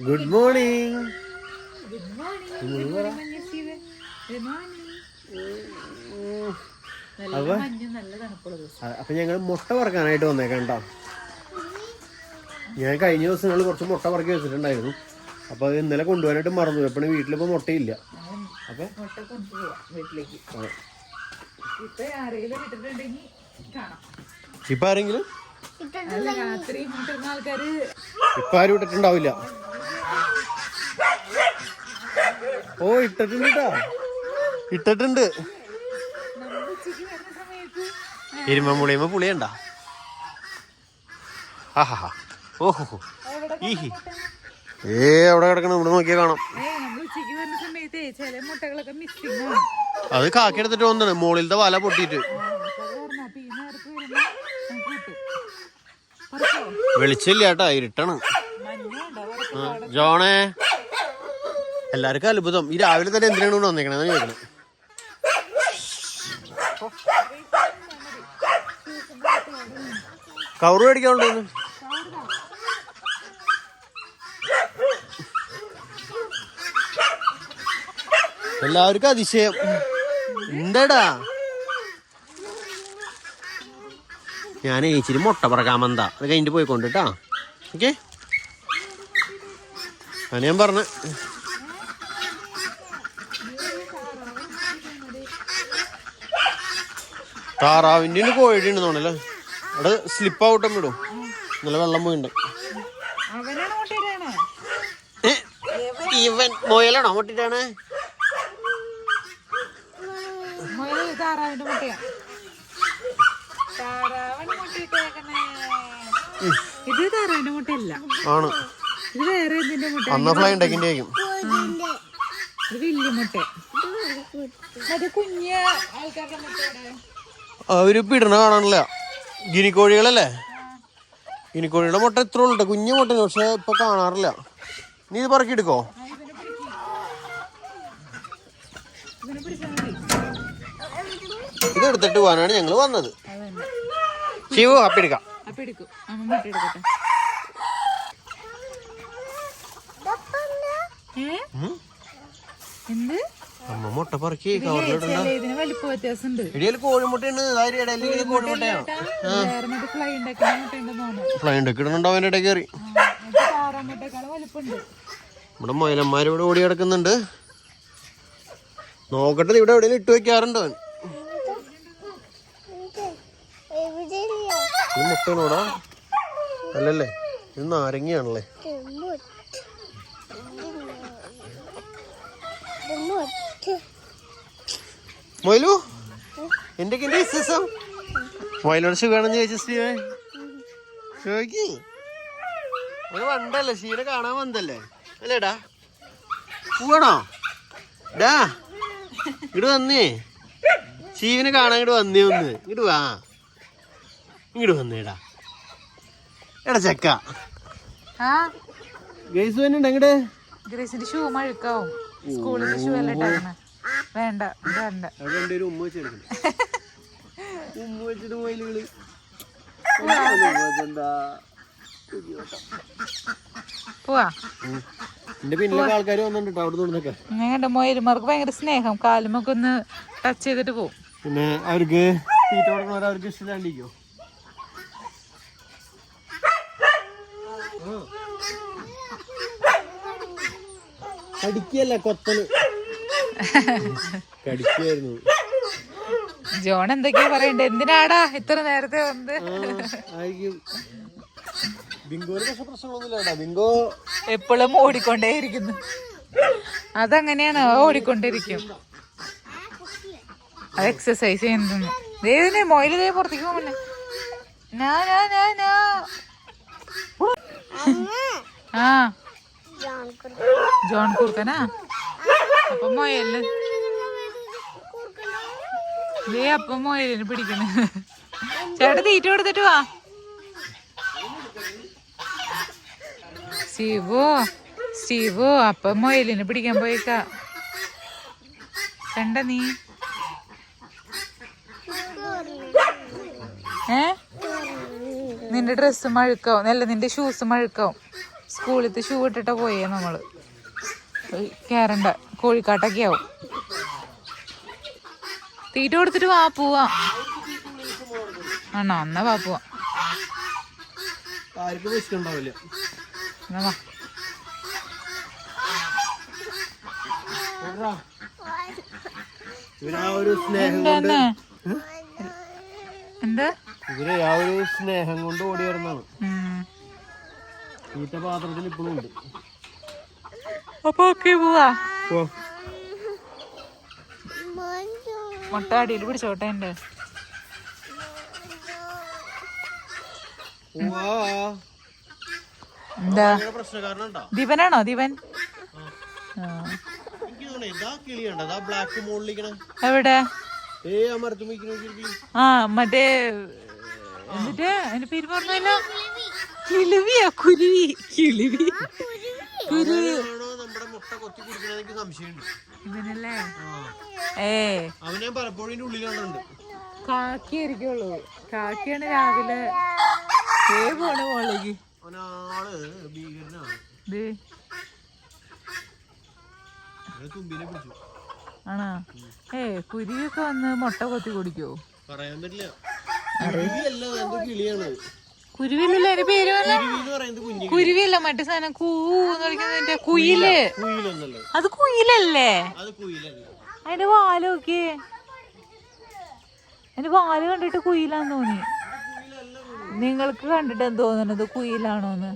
Good morning. അപ്പൊ ഞങ്ങൾ മുട്ട പറക്കാനായിട്ട് വന്നേക്കാം കേട്ടോ. ഞാൻ കഴിഞ്ഞ ദിവസങ്ങളിൽ കുറച്ച് മുട്ട പറക്കി വെച്ചിട്ടുണ്ടായിരുന്നു. അപ്പൊ അത് ഇന്നലെ കൊണ്ടുപോകാനായിട്ട് മറന്നു. എപ്പോഴും വീട്ടിലിപ്പോ മുട്ടയില്ല. അപ്പൊ ഇപ്പൊ ആരെങ്കിലും ഇപ്പൊ ആരും ഇട്ടിട്ടുണ്ടാവില്ല. ഓ ഇട്ടിട്ടുണ്ട് കേട്ടാ, ഇട്ടിട്ടുണ്ട്. ഇരുമ്പുളിയുമ്പോ പുളിയണ്ട. ആഹാ ഓഹോ ഈഹി അവിടെ കിടക്കണം. ഇവിടെ നോക്കിയാ കാണാം. അത് കാക്കിയെടുത്തിട്ട് വന്നാണ് മുകളിലത്തെ വല പൊട്ടിയിട്ട്. വെളിച്ചില്ല കേട്ടാ, ഇരുട്ടാണ്. ജോണേ, എല്ലാവർക്കും അത്ഭുതം. ഈ രാവിലെ തന്നെ എന്തിനാണ് കൊണ്ട് വന്നേക്കണെന്ന് ചോദിക്കണേ. കവറ് മേടിക്കാനുണ്ടോന്ന്. എല്ലാവർക്കും അതിശയം. എന്താടാ, ഞാൻ ഇച്ചിരി മുട്ട പറക്കാൻ വന്നാ. അത് കഴിഞ്ഞിട്ട് പോയിക്കൊണ്ടിട്ടാ. ഓക്കെ, അത് ഞാൻ പറഞ്ഞ. താറാവിൻ്റെ കോഴിയുടെ ഉണ്ടെന്നോണല്ലേ. അവിടെ സ്ലിപ്പ് ഔട്ടും വിടും. നല്ല വെള്ളം പോയിണ്ട്. ഇവൻ മുയലാണോ മുട്ടിട്ടാണ്? ഇത് താറാവിന്റെ മുട്ടയല്ല, ആണ്. ഇത് വേറെ എന്തിന്റെ മുട്ട? അന്ന ഫ്ലൈ ഉണ്ടാക്കിന്റെ ആയിരിക്കും. ഇത് വലിയ മുട്ട. അത് കുഞ്ഞ ആൾക്കാരുടെ മുട്ടയുടെ അവര് പിടണ കാണാനില്ല. ഗിനിക്കോഴികളല്ലേ? ഗിനിക്കോഴിയുടെ മുട്ട ഇത്ര ഉള്ളു, കുഞ്ഞു മുട്ട. പക്ഷെ ഇപ്പൊ കാണാറില്ല. നീ ഇത് പറക്കിയെടുക്കോ? ഇത് എടുത്തിട്ട് പോകാനാണ് ഞങ്ങള് വന്നത്. ശിവു അപ്പി എടുക്കാം. അമ്മ മുട്ട പറക്കി കവറിലിടണ്ട. കോഴിമുട്ടയാണ്. കോഴിമുട്ടയാണ്. ഫ്ലൈ ഉണ്ടാക്കി ഇടുന്നുണ്ടോ അവൻ്റെ ഇടയിൽ കയറി. ഇവിടെ മൊയലന്മാർ ഇവിടെ ഓടി കിടക്കുന്നുണ്ട്. നോക്കട്ടെ, ഇവിടെ എവിടെയെങ്കിലും ഇട്ട് വെക്കാറുണ്ടോ അവൻ? ഇത് മുട്ടയാണോടാ? അല്ലല്ലേ, ഇത് നാരങ്ങയാണല്ലേ. മൊയിലു, എന്തൊക്കെയുണ്ട് വിശേഷം? മൊയിലോട് സുഖാണെന്ന് ചോദിച്ചു സ്റ്റീവേ. ചോദിക്കി. ഒരു വണ്ടല്ലേ, ഷീനെ കാണാൻ വന്നല്ലേ അല്ലേടാ? പോവാണോ ഡാ? ഇങ്ങോട്ട് വന്നേ, ഷീവിനെ കാണാൻ ഇങ്ങോട്ട് വന്നേ. ഒന്ന് ഇങ്ങോട്ട് വാ, ഇങ്ങോട്ട് വന്നേടാ. എടാ ചെക്ക ഗേസ് വന്നിട്ടുണ്ട്. അങ്ങോട്ട് ഗ്രേസിന്റെ ഷൂ മഴുക്കാവും. സ്കൂളിന്റെ ഷൂ അല്ലേ ഇട്ടാക്കണേ. വേണ്ട വേണ്ട. ഉമ്മ വെച്ചെടുക്കണം. ഉമ്മ വെച്ചിട്ട് മൊയിലുകള് പോവാ. എന്റെ പിന്നിലൊക്കെ ആൾക്കാർ വന്നിട്ടോ അവിടെ നിന്നൊക്കെ. ഞങ്ങളുടെ മൊയിലുമാർക്ക് ഭയങ്കര സ്നേഹം. കാലുമൊക്കെ ഒന്ന് ടച്ച് ചെയ്തിട്ട് പോവും. പിന്നെ അവർക്ക് തീറ്റ കൊടുക്കുന്നവരെ അവർക്ക് ഇഷ്ടമില്ലാണ്ടിരിക്കോ? കടിക്കല്ല, കൊത്തല് കടിക്കായിരുന്നു. ജോൺ എന്തൊക്കെയാ പറയണ്ടേ? എന്തിനാടാ ഇത്ര നേരത്തെ വന്ന്? ബിങ്കോന് പക്ഷെ പ്രശ്നമൊന്നുമില്ല. ബിങ്കോ എപ്പോഴും ഓടിക്കൊണ്ടേയിരിക്കുന്നു. അതങ്ങനെയാണ്, ഓടിക്കൊണ്ടിരിക്കും. അത് എക്സസൈസ് ചെയ്യുന്നു. ദേവിനെ മൊയില് പുറത്തേക്ക് പോകുന്നു. ആ ജോൺ കൂർക്കനാ? അപ്പൊ മൊയലിന് അപ്പൊ മൊയലിന് പിടിക്കണ. ചേട്ടാ തീറ്റ കൊടുത്തിട്ട് വാ. സ്റ്റീവോ അപ്പൊ മൊയലിന് പിടിക്കാൻ പോയേക്കാ. കണ്ട നീ? നിന്റെ ഡ്രസ്സ് മഴുക്കാവും. അല്ല, നിന്റെ ഷൂസ് മഴുക്കാവും. സ്കൂളിലത്തെ ഷൂ ഇട്ടിട്ട് പോയേ നമ്മള്. കേറണ്ട, കോഴിക്കാട്ടൊക്കെ ആവും. തീറ്റ കൊടുത്തിട്ട് വാ പോവാ. ആണോ? എന്നാ വാ പോവാ. എന്നാ വാ. എന്താ ഇവര് ആ ഒരു സ്നേഹം കൊണ്ട് ഓടി വരുന്നതാണ്. തീറ്റ പാത്രത്തിൽ ഇപ്പോഴും ഉണ്ട്. അപ്പൊ ഓക്കെ പോവാ. മുട്ട അടിയിൽ പിടിച്ചോട്ടെ എന്റെ. എന്താ ദിവനാണോ? ദിവൻ എവിടെ? ആ മറ്റേ എന്നിട്ട് അതിന്റെ പേര് പറഞ്ഞല്ലോ. കിളിവിയാ? കുരുവി. കിളിവി കുരുവി ഇവനല്ലേ? അവനെ പലപ്പോഴും ഉള്ളിലുണ്ട്. കാക്കിയായിരിക്കുള്ളൂ. കാക്കിയാണ് രാവിലെ പോണ മോളേക്ക്. ആണോ? കുരുവിയൊക്കെ വന്ന് മുട്ട കൊത്തി കുടിക്കോ? പറയാൻ പറ്റില്ല. കുരുവിയല്ലല്ലോ അതിന്റെ പേര്. കുരുവിയല്ല, മറ്റേ സാധനം കൂന്ന് കളിക്കുന്നതിന്റെ കുയില്. അത് കുയിലല്ലേ? അതിന്റെ വാല് നോക്കിയേ. അതിന്റെ വാല് കണ്ടിട്ട് കുയിലാന്ന് തോന്നി. നിങ്ങൾക്ക് കണ്ടിട്ട് എന്ത് തോന്നണത് കുയിലാണോന്ന്?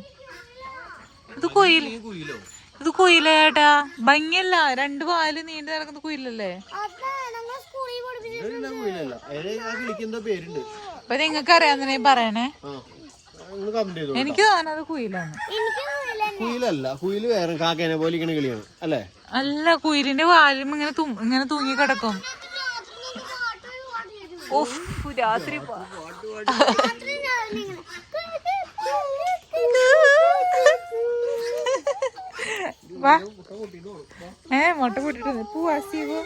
ഇത് കുയിൽ. ഇത് കുയിലേട്ടാ. ഭംഗിയല്ല, രണ്ട് വാല് നീണ്ടു നടക്കുന്ന കുയിലല്ലേ? അപ്പൊ നിങ്ങക്ക് അറിയാവുന്ന പറയണേ. എനിക്ക് തോന്നുന്നത് കുയിലാണ്. കുയിലല്ല, കുയില് വേറെ കാക്കേനെ പോലെ കിളിയാണ് അല്ലേ? അല്ല, കുയിലിന്റെ വാലും ഇങ്ങനെ തൂങ്ങി കിടക്കും. രാത്രി മുട്ട പൊട്ടിട്ട് പൂവാസിയോ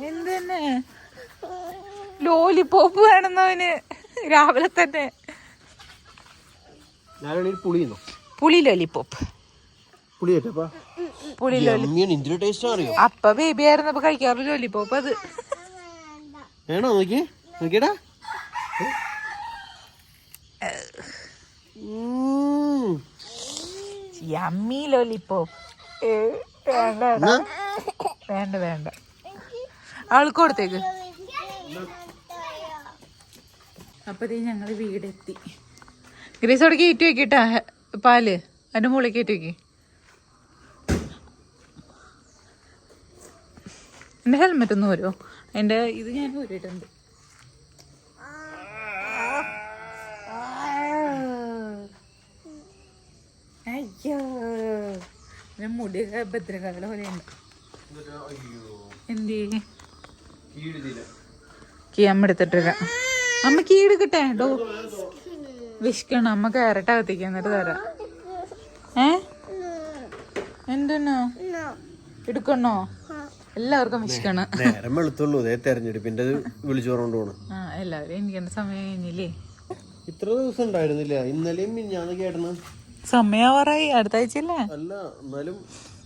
എന്തെന്നെ? ലോലിപോപ്പ് വേണമെന്നവന് രാവിലെ തന്നെ. പുളി ലോലിപോപ്പ്. പുളി ലോലി. അപ്പ ബേബി ആയിരുന്നപ്പോ കഴിക്കാറുള്ള ലോലിപോപ്പ് അത്. നോക്കിയടാ. Yummy lollipop. വേണ്ട വേണ്ട, ആൾക്ക് കൊടുത്തേക്ക്. അപ്പൊ ഞങ്ങള് വീടെത്തി. ഗ്രേസ് അവിടെ കയറ്റി വെക്കിട്ടാ പാല്. അതിന്റെ മുകളിൽ കയറ്റി വെക്കി. എന്റെ ഹെൽമെറ്റ് ഒന്ന് വരുമോ? എന്റെ ഇത് ഞാൻ ഊരിയിട്ടുണ്ട്. അയ്യോ, മുടിയൊക്കെ ഭദ്രകാല പോലെയുണ്ട്. എന്തേ അമ്മ എടുത്തിട്ടില്ല. അമ്മ കീഴെടുക്കട്ടെ. വിശക്കണം. അമ്മ ക്യാരറ്റ് അകത്തേക്ക് എന്നിട്ട് തരാം. എന്തെന്നോ എടുക്കണോ? എല്ലാവർക്കും വിശക്കണം. നേരം വെളുത്തുള്ളൂ. തെരഞ്ഞെടുപ്പിന്റെ വിളിച്ചു പറഞ്ഞോണ്ട് പോണ്. എല്ലാവരും എനിക്കെന്റെ സമയം കഴിഞ്ഞില്ലേ? ഇത്ര ദിവസം ഉണ്ടായിരുന്നില്ല. ഇന്നലെയും മിഞ്ഞാന്ന് കേട്ടണ്. സമയാവാറായി. അടുത്ത ആഴ്ചയല്ലേ? അല്ല, എന്നാലും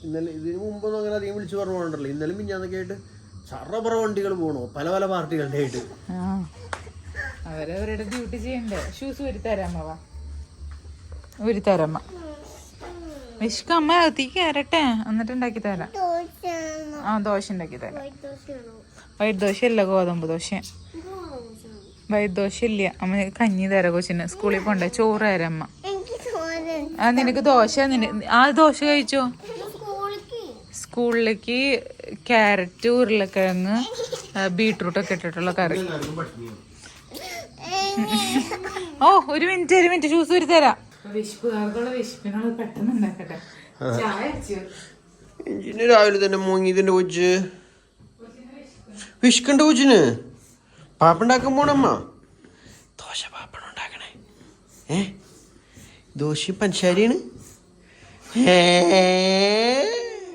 ഇന്നലെ ഇതിന് മുമ്പൊന്നും അങ്ങനെ അധികം വിളിച്ചു പറഞ്ഞോണ്ടല്ലോ. ഇന്നലെ മിഞ്ഞാന്നൊക്കെ ആയിട്ട് ചറപറ വണ്ടികൾ പോണോ, പല പല പാർട്ടികളുടെ ആയിട്ട്. അവരവരുടെ ഡ്യൂട്ടി ചെയ്യണ്ടേ. ഷൂസ് ഒരുത്തരാമ്മ ഒരുത്തരമ്മ. വിഷ്ക അമ്മ അകത്തേക്ക് കയറട്ടെ, എന്നിട്ട് ഉണ്ടാക്കി തരാം. ദോശ ഉണ്ടാക്കി തരാം. വൈറ്റ് ദോശ അല്ല, ഗോതമ്പ് ദോശ. വൈറ്റ് ദോശ ഇല്ല. അമ്മ കഞ്ഞി തരാം കൊച്ചിന്. സ്കൂളിൽ പോണ്ടേ? ചോറ് തരാം അമ്മ. നിനക്ക് ദോശ. ആ ദോശ കഴിച്ചോ? സ്കൂളിലേക്ക് ക്യാരറ്റ്, ഉരുളക്കിഴങ്ങ്, ബീട്രൂട്ടൊക്കെ ഇട്ടിട്ടുള്ള കറി. ഒരു മിനിറ്റ് ജ്യൂസ് ഒരു തരാം. വിശപ്പുകാർക്കുള്ള വിശപ്പിനുള്ള പെട്ടെന്ന് ഉണ്ടാക്കട്ടെ. രാവിലെ തന്നെ മുങ്ങിയതിന്റെ കൊച്ച് വിശക്കണ്ട കൊച്ചിന്. പാപ്പുണ്ടാക്കാൻ പോണമ്മ. ദോശ പാപ്പണ ഉണ്ടാക്കണേ. ദോശയും പഞ്ചസാരയാണ്.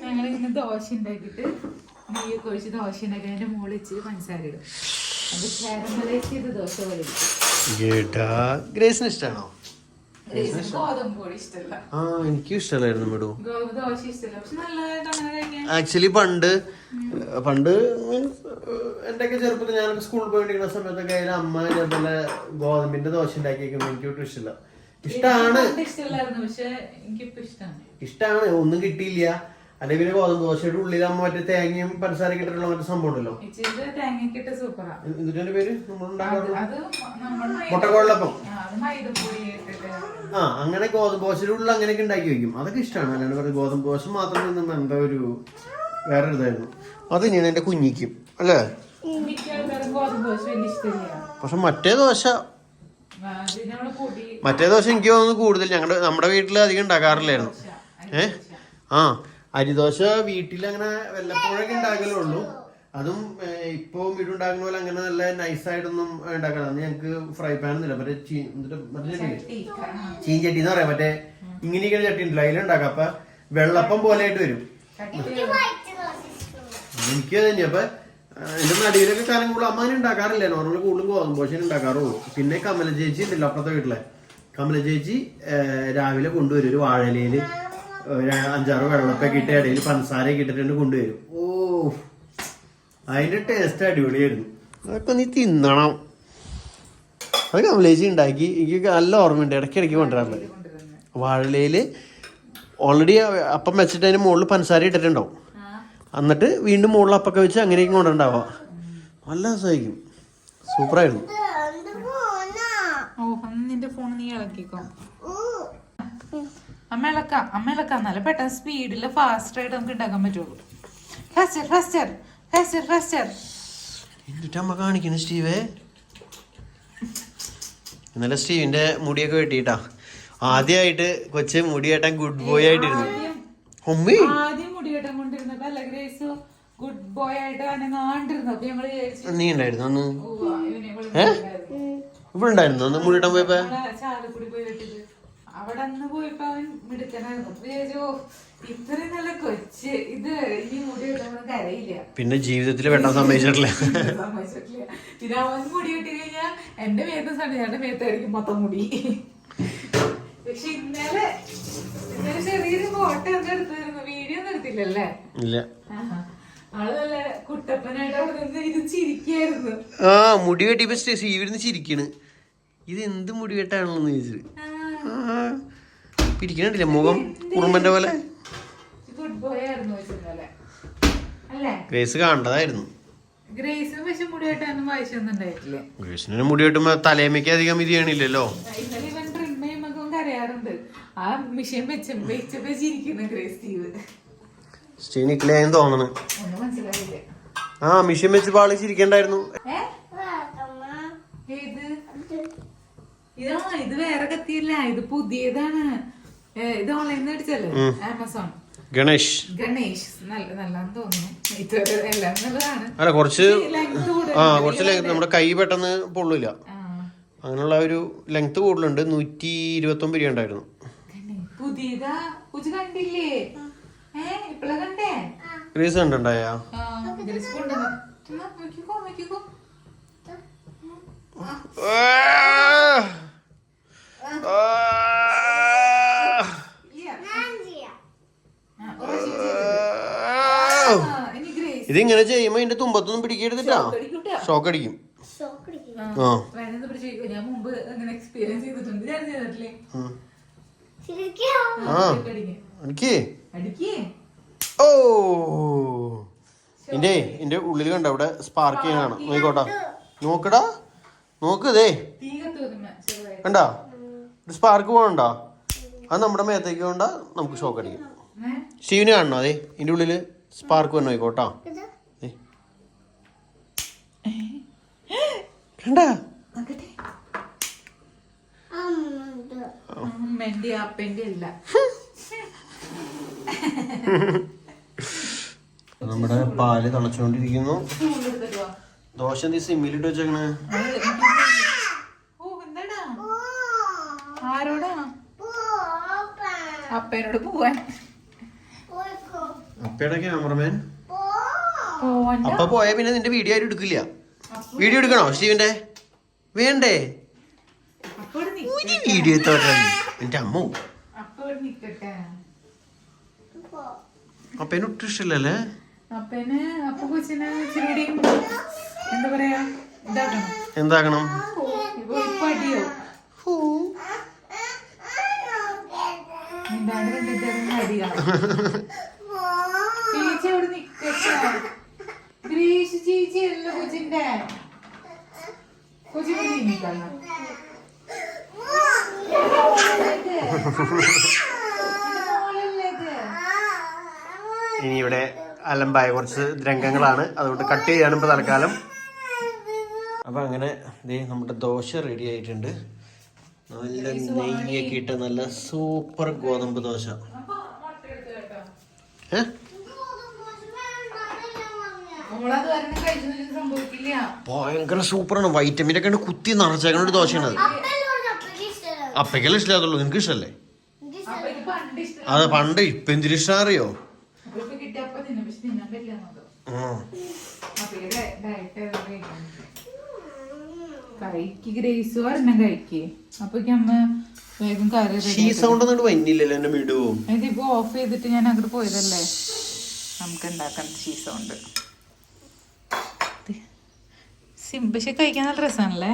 ഞങ്ങളിങ്ങനെ ദോശ ഉണ്ടാക്കിയിട്ട് നെയ്യൊക്കെ ഒഴിച്ച് ദോശ ഉണ്ടാക്കി അതിന്റെ മുകളിൽ ഇച്ചിരി പഞ്ചസാര ഇടും. അത് കാരമലൈസ് ചെയ്ത് ദോശ പോലെ. ഗ്രേസിന് ഇഷ്ടമാണോ? ഗോതമ്പ് പൊടി ഇഷ്ടമല്ല, ആ എനിക്കും ഇഷ്ടമല്ലായിരുന്നു മിടു. ഗോതമ്പ് ദോശ ഇഷ്ടമല്ല. പക്ഷെ നല്ലതായിട്ട് അങ്ങനെ കഴിക്കാൻ. ആക്ച്വലി പണ്ട് മീൻസ് എന്റെയൊക്കെ ചെറുപ്പത്തിൽ ഞാനൊക്കെ സ്കൂളിൽ പോയിരിക്കുന്ന സമയത്തൊക്കെ അതിൽ അമ്മ ഇതേപോലെ ഗോതമ്പിന്റെ ദോശ ഉണ്ടാക്കി വെക്കുമ്പോൾ എനിക്ക് ഒട്ടും ഇഷ്ടമില്ല. ഇഷ്ടമാണ്, ഇഷ്ടമല്ലായിരുന്നു, പക്ഷെ എനിക്കിപ്പോ ഇഷ്ടമാണ്. ഇഷ്ടമാണ്, ഒന്നും കിട്ടിയില്ല. അല്ലെങ്കിൽ പിന്നെ ഗോതമ്പ് ദോശയുടെ ഉള്ളിൽ അമ്മ മറ്റേ തേങ്ങയും പഞ്ചസാരയും ഇട്ടിട്ടുള്ള മറ്റേ സംഭവം ഉണ്ടല്ലോ, തേങ്ങക്കിട്ട് സൂപ്പറാ. ഇതിന്റെ പേര് നമ്മളുണ്ടാക്കാറുള്ള അത് മുട്ടക്കൊള്ളപ്പം. മൈദപ്പൊടി ഇട്ടിട്ട് ആ അങ്ങനെ ഗോതമ്പ് ദോശയുടെ ഉള്ളിൽ അങ്ങനെയൊക്കെ ഉണ്ടാക്കി വെക്കും. അതൊക്കെ ഇഷ്ടമാണ്. അല്ലാണ്ട് പറയുന്നത് ഗോതമ്പ് ദോശ മാത്രം നിന്നും എന്താ ഒരു വേറെ ഇതായിരുന്നു. അത് തന്നെയാണ് എന്റെ കുഞ്ഞിക്കും അല്ലേ. മിക്ക ആൾക്കാരും ഗോതമ്പ് ദോശ വലിയ ഇഷ്ടമില്ല. പക്ഷെ മറ്റേ ദോശ എനിക്ക് തോന്നുന്നു കൂടുതൽ നമ്മുടെ വീട്ടിൽ അധികം ഉണ്ടാക്കാറില്ലായിരുന്നു. ആ അരിദോശ വീട്ടിൽ അങ്ങനെ വല്ലപ്പോഴൊക്കെ ഉണ്ടാക്കലുള്ളൂ. അതും ഇപ്പൊ വീടുണ്ടാക്കുന്ന പോലെ അങ്ങനെ നല്ല നൈസായിട്ടൊന്നും ഉണ്ടാക്കണം. അന്ന് ഞങ്ങക്ക് ഫ്രൈ പാൻ ഒന്നുമില്ല, മറ്റേ ചീഞ്ചട്ടി എന്ന് പറയാം, മറ്റേ ഇങ്ങനെയൊക്കെ ചട്ടി ഉണ്ടല്ലോ, അതിലുണ്ടാക്കാം. അപ്പൊ വെള്ളപ്പം പോലെ ആയിട്ട് വരും. എനിക്ക് തന്നെ അപ്പൊ എന്റെ നടിയിലൊക്കെ കാലം കൂടുതൽ അമ്മ ഉണ്ടാക്കാറില്ല. നോർമൽ കൂടുതലും ഗോതമ്പ് ദോശ ഉണ്ടാക്കാറുള്ളൂ. പിന്നെ കമല ചേച്ചി ഉണ്ടല്ലോ അപ്പുറത്തെ വീട്ടിലെ, കമല ചേച്ചി രാവിലെ കൊണ്ടുവരും ഒരു വാഴയിലയില് 5-6 വെള്ളപ്പൊക്കെ ഇട്ട് ഇടയിൽ പഞ്ചസാരയൊക്കെ ഇട്ടിട്ടുണ്ട് കൊണ്ടുവരും. ഓ അതിന്റെ ടേസ്റ്റ് അടിപൊളിയായിരുന്നു. അതൊക്കെ നീ തിന്നണം. അത് കമലേച്ചി ഉണ്ടാക്കി എനിക്ക് നല്ല ഓർമ്മയുണ്ട്, ഇടയ്ക്കിടയ്ക്ക് കൊണ്ടുവരാറുണ്ട്. വാഴയിലയില് ഓൾറെഡി അപ്പം വെച്ചിട്ട് അതിന് മുകളിൽ പഞ്ചസാര ഇട്ടിട്ടുണ്ടാവും. എന്നിട്ട് വീണ്ടും മുകളിൽ അപ്പൊക്കെ വെച്ച് അങ്ങനെയൊക്കെ കൊണ്ടുണ്ടാവുക. നല്ല രസമായിരിക്കും, സൂപ്പറായിരുന്നു. നിന്റെ ഫോൺ നീ ഇളക്കിക്കോ. അമ്മ ഇളക്കാം നല്ല പെട്ടെന്ന് സ്പീഡില് ഫാസ്റ്റ് ആയിട്ട് നമുക്ക് ഉണ്ടാക്കാൻ പറ്റുള്ളൂ. എന്നിട്ട് അമ്മ കാണിക്കുന്നു സ്റ്റീവേ. ഇന്നലെ സ്റ്റീവിന്റെ മുടിയൊക്കെ വെട്ടിയിട്ടാ. ആദ്യമായിട്ട് കൊച്ച് മുടി വെട്ടാൻ ഗുഡ് ബോയ് ആയിട്ടിരുന്നു. ആദ്യം മുടി വെട്ടാൻ കൊണ്ടിരുന്നപ്പോ അല്ല ഗ്രേസ് ഗുഡ് ബോയ് ആയിട്ട് അനങ്ങാണ്ടിരുന്നു. അപ്പൊ ഞങ്ങള് നീ ഉണ്ടായിരുന്നു അന്ന്? ഇവിടെ ഉണ്ടായിരുന്നു അന്ന് മുടി വെട്ടാൻ പോയപ്പോ? ചാലക്കുടി പോയി വെട്ടിയത്. അവിടെ അന്ന് പോയപ്പോ അവൻ മിടുക്കനായിരുന്നു. വിചാരിച്ചോ ഇത്രയും നല്ല കൊച്ച് ഇത് ഇനി മുടി വെട്ടാൻ കരയില്ല. പിന്നെ ജീവിതത്തിൽ വെട്ടാൻ സമ്മതിച്ചിട്ടില്ല. പിന്നെ അവൻ മുടി വെട്ടി കഴിഞ്ഞാ എന്റെ മേത്ത് സമയത്ത് മേത്തായിരിക്കും മൊത്തം മുടി. പക്ഷെ ഇന്നലെ ചെറിയൊരു ഫോട്ടോ ഒക്കെ എടുത്തിരുന്നു, വീഡിയോ ഒന്നും എടുത്തില്ലല്ലേ? ഇല്ല. ആള് നല്ല കുട്ടപ്പനായിട്ട് അവിടെ നിന്ന് ഇത് ചിരിക്കായിരുന്നു. ആ മുടി വെട്ടിയപ്പോ സ്റ്റീവിരുന്ന് ചിരിക്കണ്. ഇത് എന്ത് മുടി വെട്ടാണെന്ന് ചോദിച്ചത്. പിരിക്കണില്ല മുഖം കുറുമ്പന്റെ പോലെ. ഗുഡ് ബോയ് ആയിരുന്നു അല്ലേ? ഗ്രേസ് കാണേണ്ടതായിരുന്നു. ഗ്രേസിന് പക്ഷെ മുടി വെട്ടാനൊന്നും വായിച്ചൊന്നും ഉണ്ടായിട്ടില്ല. ഗ്രേസിന് മുടി വെട്ടുമ്പോ തലേമയ്ക്ക് അധികം ഇത് ചെയ്യണില്ലല്ലോ. ഇന്നലെ ഇവൻ ട്രിമ്മയുമ്പോ കരയാറുണ്ട്. ആ മിഷൻ വെച്ചപ്പോ ചിരിക്കുന്നു ഗ്രേസ് സ്റ്റീനിക്കില്ലെന്ന് തോന്നണ്. ഒന്നും മനസ്സിലായില്ല. ആ മിഷൻ വെച്ചപ്പോ ആള് ചിരിക്കണ്ടായിരുന്നു. ഇത് വേറെ കത്തിയില്ല, ഇത് പുതിയതാണ്. ഇത് ഓൺലൈനിൽ മേടിച്ചല്ലേ, ആമസോൺ. ഗണേഷ് നല്ലതാന്ന് തോന്നുന്നു. ഇതുവരെ എല്ലാം നല്ലതാണ്. അല്ല കുറച്ച് ലെങ്ത് നമ്മുടെ കൈ പെട്ടെന്ന് പൊള്ളില്ല. അങ്ങനെയുള്ള ഒരു ലെങ്ത് കൂടുതലുണ്ട്. 129 രൂപ ഉണ്ടായിരുന്നു. പുതിയതാ കുഞ്ഞു കണ്ടില്ലേ? ഇപ്പളാ കണ്ടേ? ഗ്രീസ് കണ്ടുണ്ടായാ? ഇതിങ്ങനെ ചെയ്യുമ്പോ ഇതിന്റെ തുമ്പത്തൊന്നും പിടിക്കരുതിട്ടാ, ഷോക്ക് അടിക്കും. ഞാൻ മുമ്പ് അങ്ങനെ എക്സ്പീരിയൻസ് ചെയ്തിട്ടുണ്ട്. ഞാൻ ചെയ്തിട്ടില്ലേ? ഓ എന്റെ ഉള്ളിൽ കണ്ട അവിടെ സ്പാർക്ക് ചെയ്യാനാണ്. നോക്കോട്ടാ, നോക്കടാ, നോക്കതേ കണ്ടാ സ്പാർക്ക് പോകണ്ടാ. അത് നമ്മുടെ മേത്തേക്ക് കൊണ്ട നമുക്ക് ഷോക്ക് അടിക്കും. സ്റ്റീവിന് കാണണോ? അതെ ഇതിന്റെ ഉള്ളില് സ്പാർക്ക് വന്നു. നോക്കോട്ടാ, കണ്ടാ? നമ്മുടെ പാല് തിളച്ചോണ്ടിരിക്കുന്നു. ദോശ നീ സിമ്മിലിട്ട് വെച്ചേക്കണേ. അപ്പേനോട് പോവാൻ. അപ്പയുടെ ക്യാമറമാൻ അപ്പ പോയാ പിന്നെ നിന്റെ വീഡിയോ ആരും എടുക്കില്ല. വീഡിയോ എടുക്കണോ സ്റ്റീവിന്റെ? വേണ്ടേ? വീഡിയോ എന്റെ അമ്മ അപ്പൊ ഇവിടെ നിക്കട്ടെ. അപ്പേനെ ഒട്ടും ഇഷ്ടല്ലേ? അപ്പന് അപ്പൊ കൊച്ചിനെ ഇച്ചിരി എന്താ പറയാ ഇതാക്കണം. എന്താക്കണം? ഇപ്പൊ അടിയോ എന്താണ് രണ്ടിട്ടും അടിയാണ്. ചേച്ചി അവിടെ നിക്കട്ടെ. ഗ്രേസ് ചേച്ചി അല്ല കൊച്ചിന്റെ കൊച്ചി നിൽക്കണം. ഇനി ഇവിടെ അലമ്പായ കുറച്ച് രംഗങ്ങളാണ്, അതുകൊണ്ട് കട്ട് ചെയ്യാണ് ഇപ്പൊ തൽക്കാലം. അപ്പൊ അങ്ങനെ നമ്മുടെ ദോശ റെഡി ആയിട്ടുണ്ട്. നല്ല നെയ്യൊക്കെ ഇട്ട നല്ല സൂപ്പർ ഗോതമ്പ് ദോശ. ഭയങ്കര സൂപ്പറാണ്. വൈറ്റമിൻ ഒക്കെ കുത്തി നിറച്ചേക്കണ ഒരു ദോശയാണ് അത്. അപ്പയ്ക്കെല്ലാം ഇഷ്ടമില്ലാത്തുള്ളൂ, നിനക്ക് ഇഷ്ടല്ലേ? അത് പണ്ട്. ഇപ്പൊ എന്തിനു ഇഷ്ടം അറിയോ? ഇതിപ്പോ ഓഫ് ചെയ്തിട്ട് ഞാൻ അങ്ങോട്ട് പോയതല്ലേ. നമുക്ക് ഉണ്ടാക്കാം ചീസ് കൊണ്ട്. പക്ഷെ കഴിക്കാൻ നല്ല രസമാണല്ലേ.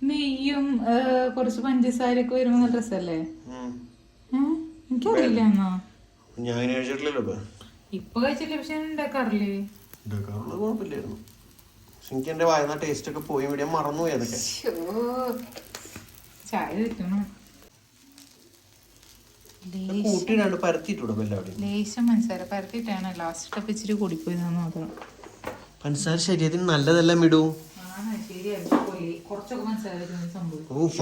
നെയ്യും കുറച്ച് പഞ്ചസാരയൊക്കെ വരുമ്പോ നല്ല രസല്ലേ. എനിക്കറിയില്ല എന്നാ ഇപ്പൊ കഴിച്ചില്ല. പക്ഷെ ഉണ്ടാക്കാറില്ലേ? എനിക്ക് എന്റെ വായന ടേസ്റ്റ് ഒക്കെ പോയി ഇവിടെ മറന്നുപോയി. അതൊക്കെ ചായ കിട്ടണം. ലേശം പഞ്ചസാര പരത്തിയിട്ടാണ് ലാസ്റ്റ് സ്റ്റെപ്പ് ഇച്ചിരി കൂടിപ്പോയി. പഞ്ചസാര ശരീരത്തിന് നല്ലതല്ല മിടൂ.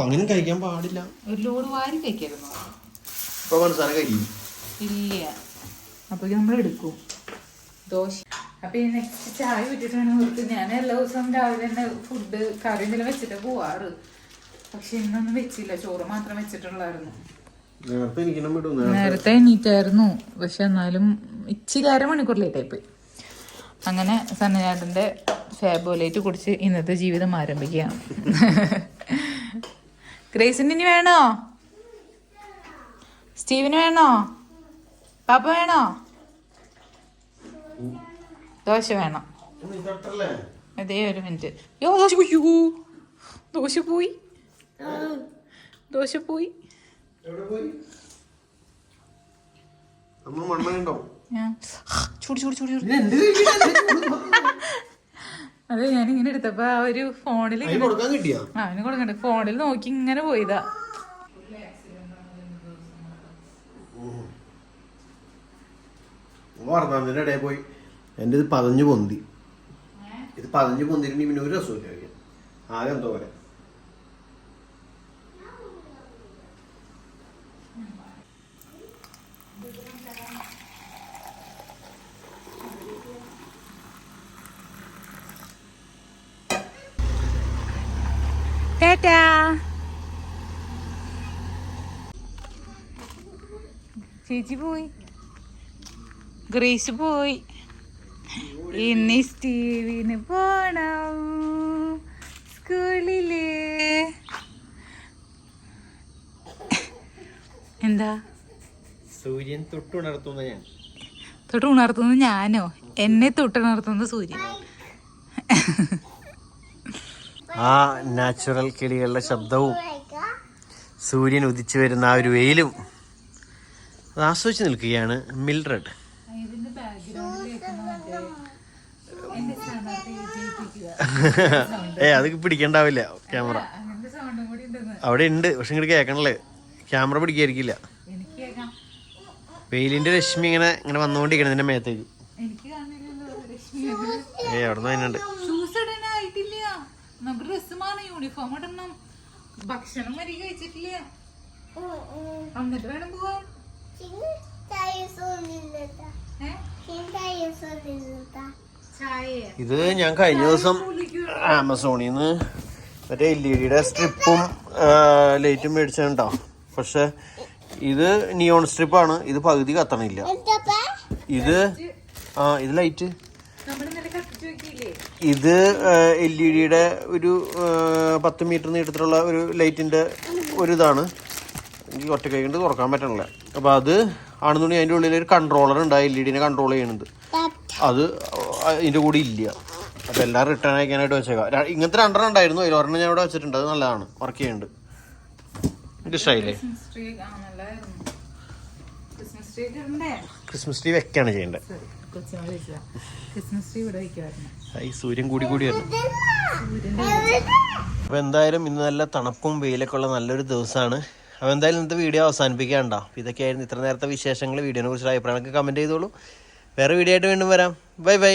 അങ്ങനെ കഴിക്കാൻ പാടില്ല. ഒരു ലോഡ് വാരി കഴിക്കായിരുന്നു. ഇല്ല. അപ്പൊ നമ്മൾ എടുക്കും ദോശ. അപ്പൊ നെക്സ്റ്റ് ചായ വിട്ടിട്ടാണ് കൊടുത്ത്. ഞാൻ എല്ലാ ദിവസവും രാവിലെ തന്നെ ഫുഡ് കറി എന്തെങ്കിലും വെച്ചിട്ട് പോവാറ്. പക്ഷെ ഇന്നൊന്നും വെച്ചില്ല, ചോറ് മാത്രം വെച്ചിട്ടുള്ളായിരുന്നു. നേരത്തെ എണീറ്റായിരുന്നു, പക്ഷെ എന്നാലും ഇച്ചിരി അരമണിക്കൂർ ലേറ്റായി പോയി. അങ്ങനെ സന്നചാട്ടന്റെ ഫാബോലേറ്റ് കുടിച്ച് ഇന്നത്തെ ജീവിതം ആരംഭിക്കുകയാണ്. ഗ്രേസിന് ഇനി വേണോ? സ്റ്റീവിന് വേണോ? പാപ്പ വേണോ? ദോശ വേണം. അതേ ഒരു മിനിറ്റ്. യോ ദോശ പോയി. ദോശ പോയി. ദോശ പോയി. അതെ ഞാനിങ്ങനെ എടുത്തപ്പോ ആ ഒരു ഫോണിൽ അവന് കൊടുക്കണ്ട. ഫോണിൽ നോക്കി ഇങ്ങനെ പോയതാ. ഇടയിൽ പോയി എന്റെ ഇത് പതഞ്ഞു പൊന്തി. ഇത് പതഞ്ഞു പൊന്തിട്ട് പിന്നെ ഒരു രസമില്ല കഴിക്കാൻ. ആകെ എന്തോ പോലെ. ചേച്ചി പോയി, ഗ്രേസ് പോയി. ഇനി സ്റ്റീവിന് പോണം സ്കൂളില്. എന്താ സൂര്യൻ തൊട്ടുണർത്തുന്ന ഞാൻ. തൊട്ടുണർത്തുന്നത് ഞാനോ? എന്നെ തൊട്ടുണർത്തുന്നത് സൂര്യൻ. ആ നാച്ചുറൽ കിളികളുടെ ശബ്ദവും സൂര്യൻ ഉദിച്ചു വരുന്ന ആ ഒരു വെയിലും ആസ്വദിച്ച് നിൽക്കുകയാണ് മിൽഡ്രഡ്. അത് പിടിക്കണ്ടാവില്ല ക്യാമറ. അവിടെ ഉണ്ട്, പക്ഷെ ഇങ്ങോട്ട് കേൾക്കണല്ലേ. ക്യാമറ പിടിക്കായിരിക്കില്ല. വെയിലിന്റെ രശ്മി ഇങ്ങനെ ഇങ്ങനെ വന്നുകൊണ്ടിരിക്കണം നിന്റെ മേത്തേക്ക്. അവിടെ നിന്ന് അതിനുണ്ട്. യൂണിഫോം ഇടണം. ഭക്ഷണം വരി കഴിച്ചിട്ടില്ല. എന്നിട്ട് വേണം പോവാൻ. ഇത് ഞാൻ കഴിഞ്ഞ ദിവസം ആമസോണിൽ നിന്ന് മറ്റേ LED സ്ട്രിപ്പും ലൈറ്റും മേടിച്ചാണ് കേട്ടോ. പക്ഷെ ഇത് നിയോൺ സ്ട്രിപ്പാണ്. ഇത് പകുതി കത്തണില്ല. ഇത് ഇത് ലൈറ്റ്. ഇത് LED ഒരു 10 മീറ്റർ നീട്ടത്തിലുള്ള ഒരു ലൈറ്റിന്റെ ഒരിതാണ്, എനിക്ക് ഒറ്റ കൈ കൊണ്ട് തുറക്കാൻ പറ്റണില്ല. അപ്പോൾ അത് ആണെന്നുണ്ടെങ്കിൽ അതിൻ്റെ ഉള്ളിൽ ഒരു കൺട്രോളർ ഉണ്ട്, LED കൺട്രോൾ ചെയ്യുന്നത്. അത് ഇതിൻ്റെ കൂടെ ഇല്ല. അപ്പോൾ എല്ലാം റിട്ടേൺ അയക്കാനായിട്ട് വെച്ചേക്കാം. ഇങ്ങനത്തെ 2 ഉണ്ടായിരുന്നു, അതിലൊരെണ്ണം ഞാൻ ഇവിടെ വെച്ചിട്ടുണ്ട്. അത് നല്ലതാണ്, വർക്ക് ചെയ്യുന്നുണ്ട്. എനിക്ക് ഇഷ്ടമായില്ലേ? ക്രിസ്മസ് ട്രീ വെക്കാണ് ചെയ്യേണ്ടത്. സൂര്യൻ കൂടി വരുന്നു. അപ്പോൾ എന്തായാലും ഇന്ന് നല്ല തണുപ്പും വെയിലൊക്കെ ഉള്ള നല്ലൊരു ദിവസമാണ്. അപ്പോൾ എന്തായാലും ഇന്നത്തെ വീഡിയോ അവസാനിപ്പിക്കാണ്ടോ. അപ്പോൾ ഇതൊക്കെയായിരുന്നു ഇത്ര നേരത്തെ വിശേഷങ്ങൾ. വീഡിയോനെ കുറിച്ചുള്ള അഭിപ്രായങ്ങളൊക്കെ കമൻറ്റ് ചെയ്തോളൂ. വേറെ വീഡിയോ ആയിട്ട് വീണ്ടും വരാം. Bye bye.